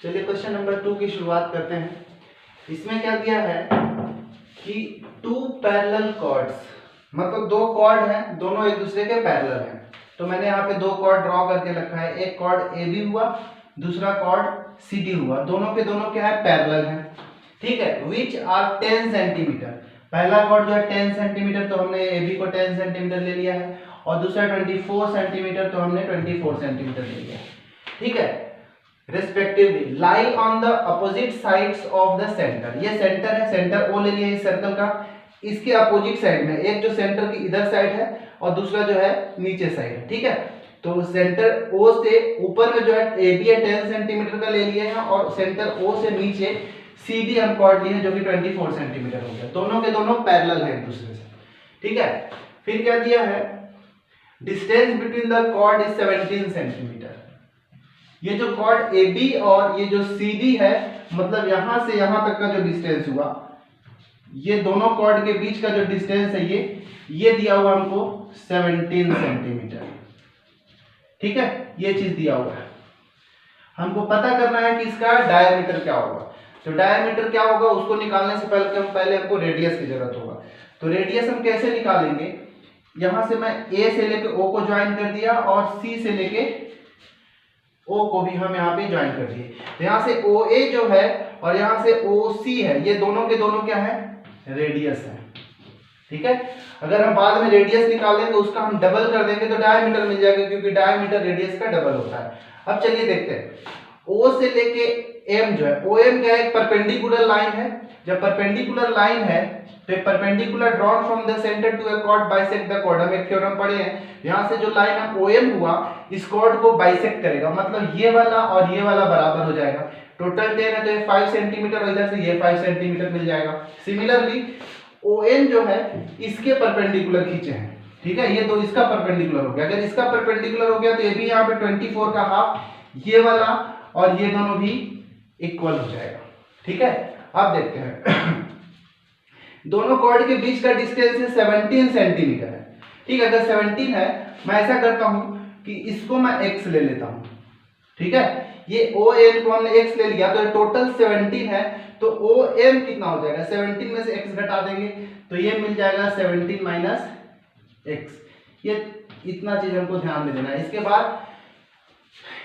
चलिए question number 2 की शुरुआत करते हैं। इसमें क्या दिया है कि टू पैरेलल कॉर्ड्स, मतलब दो कॉर्ड हैं, दोनों एक दूसरे के पैरेलल हैं। तो मैंने यहाँ पे दो कॉर्ड ड्रॉ करके रखा है, एक कॉर्ड ए बी हुआ, दूसरा कॉर्ड सी डी हुआ। दोनों के दोनों क्या है, पैरेलल हैं। ठीक है, विच आर 10 सेंटीमीटर। पहला कॉर्ड जो है 10 सेंटीमीटर, तो हमने ए बी को 10 सेंटीमीटर ले लिया है, और दूसरा 24 सेंटीमीटर, तो हमने 24 सेंटीमीटर ले लिया है। ठीक है, respectively lie on the opposite sides of the center। ये सेंटर है, सेंटर ओ ले लिया इस सर्कल का, इसके अपोजिट साइड में एक जो सेंटर की इधर साइड है और दूसरा जो है नीचे साइड है। ठीक है, तो सेंटर ओ से ऊपर में जो है ए बी है 10 सेंटीमीटर का ले लिए हैं, और सेंटर ओ से नीचे सी डी हम कॉर्ड लिए हैं जो कि 24 सेंटीमीटर हो गया। दोनों के दोनों पैरेलल हैं एक दूसरे से। ठीक है, फिर क्या दिया है, distance between the chord is 17 centimetre. ये जो कॉर्ड ए बी और ये जो सी डी है, मतलब यहां से यहां तक का जो डिस्टेंस हुआ, ये दोनों कॉर्ड के बीच का जो डिस्टेंस है ये दिया हुआ हमको 17 सेंटीमीटर। ठीक है, ये चीज दिया हुआ है। हमको पता करना है कि इसका डायमीटर क्या होगा। तो डायमीटर क्या होगा उसको निकालने से पहले हमको रेडियस की जरूरत होगा। तो रेडियस हम कैसे निकालेंगे, यहां से मैं ए से लेके ओ को ज्वाइन कर दिया और सी से लेके ओ को भी हम यहाँ पे ज्वाइन कर दिए। तो यहाँ से ओ ए जो है और यहाँ से ओ सी है, ये दोनों के दोनों क्या है, रेडियस है। ठीक है, अगर हम बाद में रेडियस निकालें तो उसका हम डबल कर देंगे तो डायमीटर मिल जाएगा, क्योंकि डायमीटर रेडियस का डबल होता है। अब चलिए देखते हैं, ओ से लेके एम जो है, ओ एम क्या है, एक परपेंडिकुलर लाइन है। जब परपेंडिकुलर लाइन है तो एक perpendicular drawn from the centre to a chord bisect the chord. हम एक थ्योरम पढ़े हैं, यहां से जो लाइन हम ओएम हुआ इस कॉर्ड को बाइसेक्ट करेगा, मतलब ये वाला और ये वाला बराबर हो जाएगा। टोटल 10 है तो ये 5 सेंटीमीटर और इधर से ये 5 सेंटीमीटर मिल जाएगा। सिमिलरली ओएन जो है इसके परपेंडिकुलर खींचे हैं। ठीक है, ये तो इसका परपेंडिकुलर हो गया। अगर इसका परपेंडिकुलर हो गया तो ये भी यहाँ पे 24 का हाफ, ये वाला और ये दोनों भी इक्वल हो जाएगा। ठीक है, अब देखते हैं दोनों कॉर्ड के बीच का डिस्टेंस है 17 सेंटीमीटर है। ठीक है, अगर 17 है, मैं ऐसा करता हूं कि इसको मैं x ले लेता हूं। ठीक है, ये ON को हमने x ले लिया तो टोटल 17 है, तो OM कितना हो जाएगा, 17 में से x घटा देंगे तो ये मिल जाएगा 17 माइनस x। ये इतना चीज हमको ध्यान में देना है।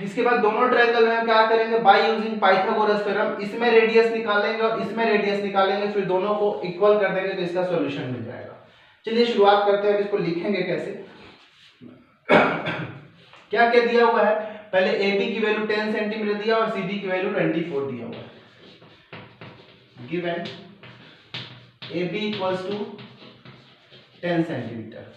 इसके बाद दोनों ट्रायंगल में क्या करेंगे, बाय यूजिंग पाइथागोरस थ्योरम, इसमें रेडियस निकालेंगे और इसमें रेडियस निकालेंगे, फिर दोनों को इक्वल कर देंगे तो इसका सॉल्यूशन मिल जाएगा। चलिए शुरुआत करते हैं, इसको लिखेंगे कैसे। क्या क्या दिया हुआ है, पहले ए बी की वैल्यू 10 सेंटीमीटर दिया और सी डी की वैल्यू 24 दिया हुआ है। Given A B equals to 10 centimetre,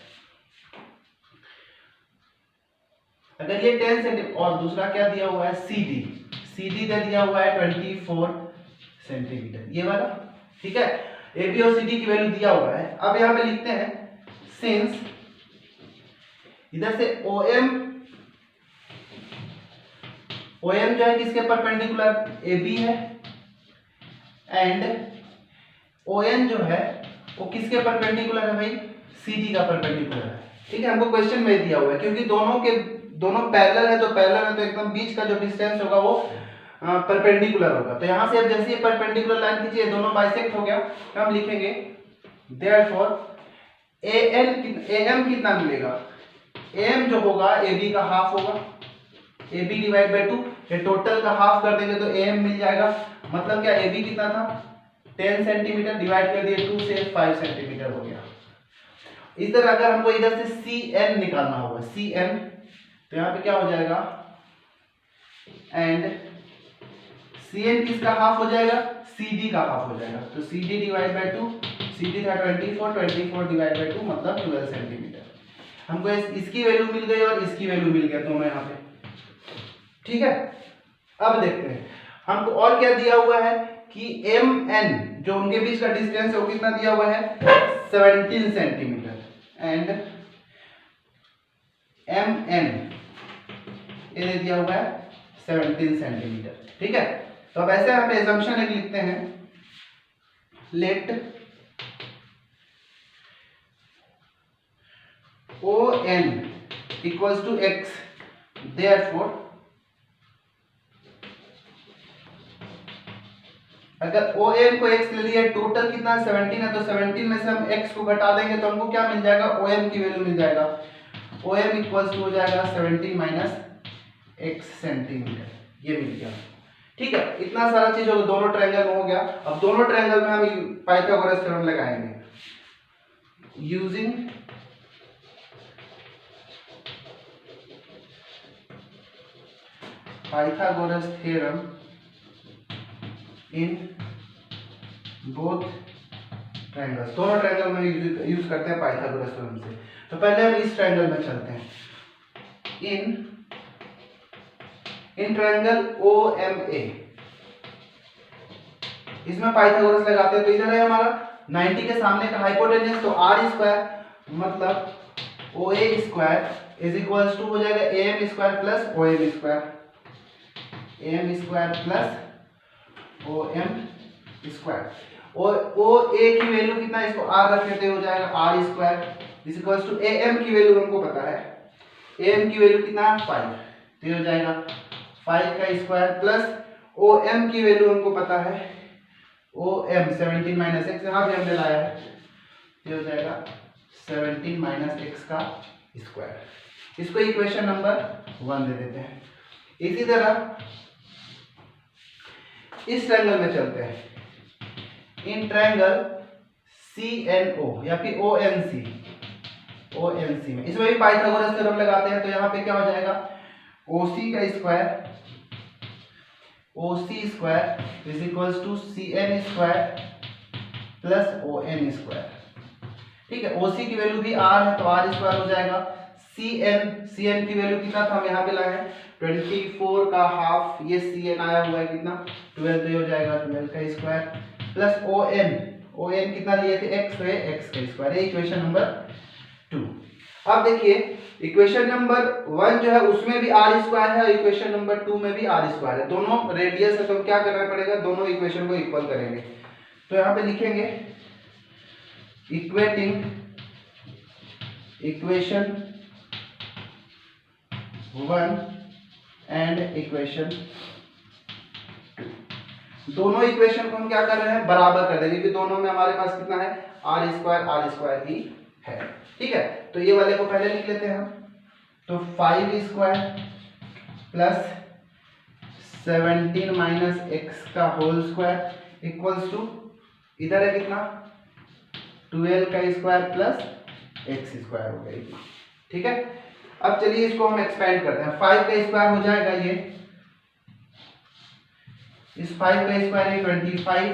अगर ये 10 सेंटीमीटर, और दूसरा क्या दिया हुआ है, सी डी दे दिया हुआ है 24 सेंटीमीटर, ये वाला। ठीक है, ए बी और सी डी की वैल्यू दिया हुआ है। अब यहां पे लिखते हैं सिंस इधर से OM जो है किसके परपेंडिकुलर, ए बी है, एंड ON जो है वो किसके परपेंडिकुलर है भाई, सी डी का परपेंडिकुलर है। ठीक है, हमको क्वेश्चन में दिया हुआ है क्योंकि दोनों पैरेलल है, तो एकदम बीच का जो डिस्टेंस होगा वो परपेंडिकुलर होगा। तो यहां से अब जैसे ये परपेंडिकुलर लाइन खींचिए, दोनों बाइसेक्ट हो गया, तो हम लिखेंगे देयरफॉर AM कितना मिलेगा, AM जो होगा AB का हाफ होगा, AB डिवाइड बाय 2, ये टोटल का हाफ कर देंगे तो AM मिल जाएगा। मतलब क्या, AB कितना था 10 सेंटीमीटर, डिवाइड कर दिए 2 से 5 सेंटीमीटर हो गया। इधर अगर हमको इधर से CN निकालना होगा, CN, तो यहाँ पे क्या हो जाएगा, एंड CN किसका हाफ हो जाएगा, CD का हाफ हो जाएगा। तो CD डिवाइड बाय 2, CD था 24 डिवाइड बाय 2 मतलब 12 सेंटीमीटर। हमको इसकी वैल्यू मिल गई और इसकी वैल्यू मिल गया दोनों यहाँ पे। ठीक है, अब देखते हैं हमको और क्या दिया हुआ है कि MN जो उनके बीच का डिस्टेंस है वो कितना दिया हुआ है, 17 सेंटीमीटर, एंड MN ये दे दिया हुआ है 17 सेंटीमीटर। ठीक है, तो अब ऐसे हम assumption एक लिखते हैं, let ON equals to x, therefore अगर OM को x ले लिया, टोटल कितना 17 है, तो 17 में से हम x को घटा देंगे तो हमको क्या मिल जाएगा, OM की वैल्यू मिल जाएगा। OM इक्वल्स टू हो जाएगा 17 माइनस x सेंटीमीटर, ये मिल गया। ठीक है, इतना सारा चीज हो, दोनों ट्रायंगल में हो गया। अब दोनों ट्रायंगल में हम पाइथागोरस थ्योरम लगाएंगे। Using Pythagoras theorem in both triangles, दोनों ट्रायंगल में यूज करते हैं पाइथागोरस थ्योरम से। तो पहले हम इस ट्रायंगल में चलते हैं। इन ट्रायंगल OMA, इसमें पाइथागोरस लगाते हैं। तो इधर है हमारा 90 के सामने का हाइपोटेन्यूज, तो r स्क्वायर मतलब OA square is equals to हो जाएगा AM square plus OM square, AM square plus OM square. और OA की वैल्यू कितना है, इसको r रख लेते हो जाएगा r square is equals to AM की वैल्यू हमको पता है, AM की वैल्यू कितना है 5, तो ये हो जाएगा 5 का स्क्वायर प्लस OM की वैल्यू हमको पता है, OM 17 माइनस एक्स, यहाँ भी हमने लाया है, ये हो जाएगा 17 माइनस एक्स का स्क्वायर। इसको इक्वेशन नंबर 1 दे देते हैं। इसी तरह इस ट्रायंगल में चलते हैं। इन ट्रायंगल CNO या फिर ONC में, इसमें भी पाइथागोरस थ्योरम लगाते हैं। तो यहाँ पे क्या हो जाएगा, OC का square, OC square is equals to CN square plus ON square. ठीक है, OC की वैल्यू भी r है तो r स्क्वायर हो जाएगा। CN की वैल्यू कितना था, हम यहाँ पे लाए हैं 24 का हाफ, ये CN आया हुआ है कितना 12, तो हो जाएगा 12 का स्क्वायर प्लस ON कितना लिए थे x, तो x का स्क्वायर, ये इक्वेशन नंबर 2। अब देखिए इक्वेशन नंबर 1 जो है उसमें भी r स्क्वायर है, इक्वेशन नंबर 2 में भी r स्क्वायर है, दोनों रेडियस है, तो क्या करना पड़ेगा, दोनों इक्वेशन को इक्वल करेंगे। तो यहाँ पे लिखेंगे इक्वेटिंग इक्वेशन 1 एंड इक्वेशन 2, दोनों इक्वेशन को हम क्या कर रहे हैं, बराबर कर देंगे, क्योंकि दोनों में हमारे पास कितना है, r स्क्वायर ही है। ठीक है, तो ये वाले को पहले लिख लेते हैं हम। तो 5 स्क्वायर प्लस 17 माइनस एक्स का होल स्क्वायर इक्वल्स टू, इधर है कितना 12 का स्क्वायर प्लस एक्स स्क्वायर हो गया। ठीक है, अब चलिए इसको हम एक्सपेंड करते हैं। 5 का स्क्वायर हो जाएगा ये, इस 5 का स्क्वायर है 25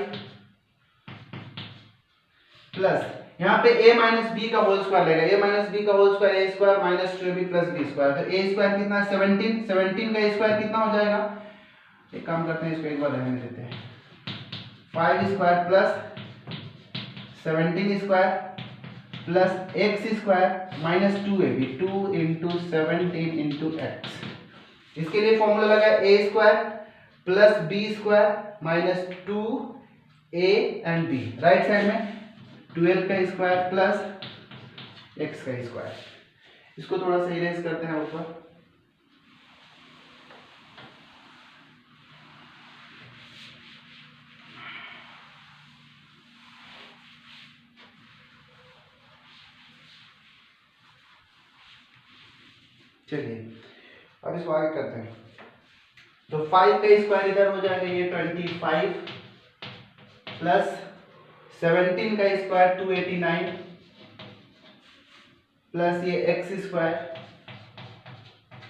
प्लस यहाँ पे a माइनस बी का होल स्क्वायर लेगा, a माइनस बी का whole square a square minus 2b plus b square, तो a स्क्वायर कितना 17 का स्क्वायर कितना हो जाएगा, एक काम करते हैं इसको एक बार रहने देते हैं, 5 square plus 17 square plus x square minus 2ab, 2 into 17 into x. इसके लिए फॉर्मूला लगा a square plus b square minus 2a and b, right side में 12 का स्क्वायर प्लस एक्स का स्क्वायर। इसको थोड़ा सा इरेज करते हैं ऊपर, चलिए अब इसको आगे करते हैं। तो 5 का स्क्वायर इधर हो जाएगा ये 25 प्लस 17 का स्क्वायर 289 प्लस ये एक्स स्क्वायर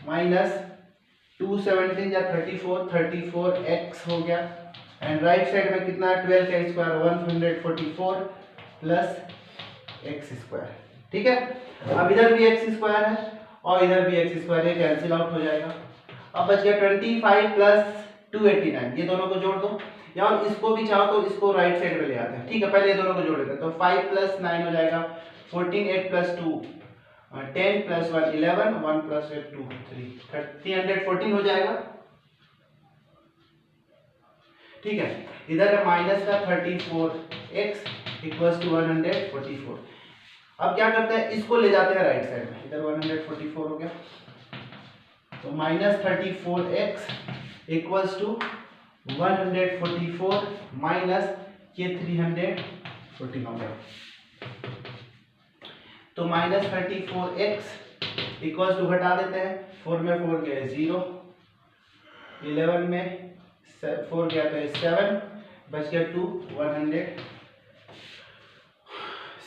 माइनस 217 या 34 एक्स हो गया, एंड राइट साइड में कितना 12 का स्क्वायर 144 प्लस एक्स स्क्वायर। ठीक है, अब इधर भी एक्स स्क्वायर है और इधर भी एक्स स्क्वायर है, कैंसिल आउट हो जाएगा। अब बच गया 25 प्लस 289, ये दोनों को जोड़ दो, या इसको भी चाहो तो इसको राइट साइड में ले आते हैं। ठीक है, पहले ये दोनों को जोड़ देते हैं। तो 5 प्लस 9 हो जाएगा 14, 8 प्लस 2 10 प्लस 1 11, 1 प्लस 8 2 3 314 हो जाएगा। ठीक है, इधर है माइनस का 34x इक्वल्स टू 144। अब क्या करते हैं, इसको ले जाते हैं राइट साइड में, इधर 144 हो गया, तो minus 34x equals to 144 minus ये 340 होगा, तो -34x इक्वल टू घटा देते हैं, 4 में 4 गए 0, 11 में 4 गया तो 7, बच गया 2,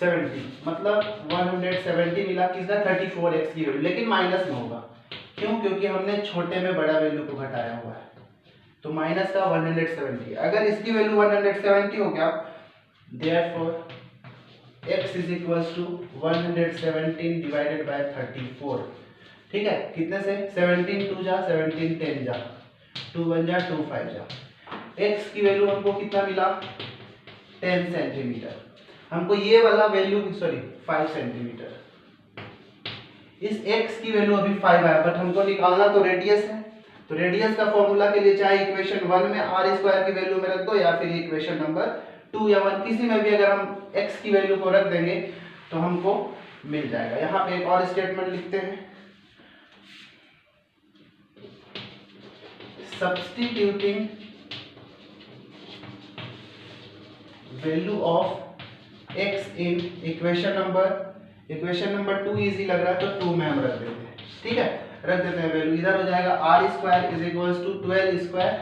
170, मतलब 170 मिला किसका 34x की वैल्यू, लेकिन माइनस में होगा, क्यों? क्योंकि हमने छोटे में बड़ा वैल्यू को घटाया हुआ है, तो माइनस का 170। अगर इसकी वैल्यू 170 हो गया, therefore x is equal to 117 divided by 34, ठीक है? कितने से 17 2 जा 17 10 जा 2 1 जा 2 5 जा, x की वैल्यू हमको कितना मिला 10 सेंटीमीटर, हमको ये वाला वैल्यू 5 सेंटीमीटर, इस x की वैल्यू अभी 5 है, बट हमको निकालना तो रेडियस है, तो रेडियस का फॉर्मूला के लिए चाहे इक्वेशन 1 में r स्क्वायर की वैल्यू में रख दो, या फिर इक्वेशन नंबर 2 या 1 किसी में भी अगर हम x की वैल्यू को रख देंगे तो हमको मिल जाएगा। यहाँ पे एक और स्टेटमेंट लिखते हैं, substituting value of x in equation number 2 easy लग रहा है तो 2 में हम रख देते हैं, ठीक है? रख देते हैं वैल्यू, इधर हो जाएगा r square is equals to 12 square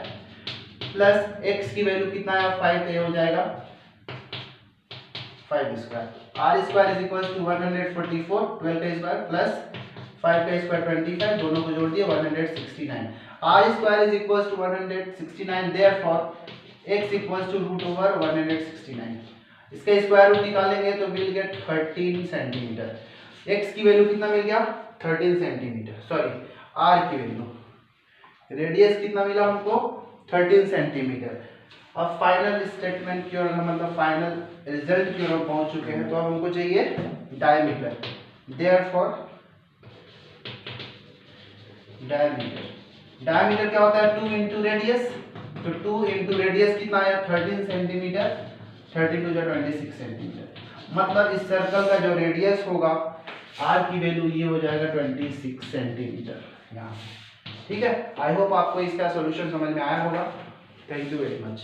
plus x की वैल्यू कितना है 5, तो ये हो जाएगा 5 square, r square is equals to 144, 12 का स्क्वायर प्लस 5 का स्क्वायर 25, दोनों को जोड़ दिए 169, r square is equals to 169, therefore x equals to root over 169, इसका स्क्वायर रूट निकालेंगे तो विल गेट 13 सेंटीमीटर, x की वैल्यू कितना मिल गया 13 सेंटीमीटर, सॉरी r की वैल्यू, रेडियस कितना मिला हमको 13 सेंटीमीटर। अब फाइनल स्टेटमेंट की ओर, मतलब फाइनल रिजल्ट की ओर पहुंच चुके हैं, तो अब हमको चाहिए डायमीटर, देयरफॉर डायमीटर क्या होता है 2 इंटू रेडियस, तो 2 इंटू रेडियस कितना आया 13 सेंटीमीटर, 32 या 26 सेंटीमीटर, मतलब इस सर्कल का जो रेडियस होगा r की वैल्यू ये हो जाएगा 26 सेंटीमीटर यहाँ, ठीक है? आई होप आपको इसका सॉल्यूशन समझ में आया होगा। Thank you very much.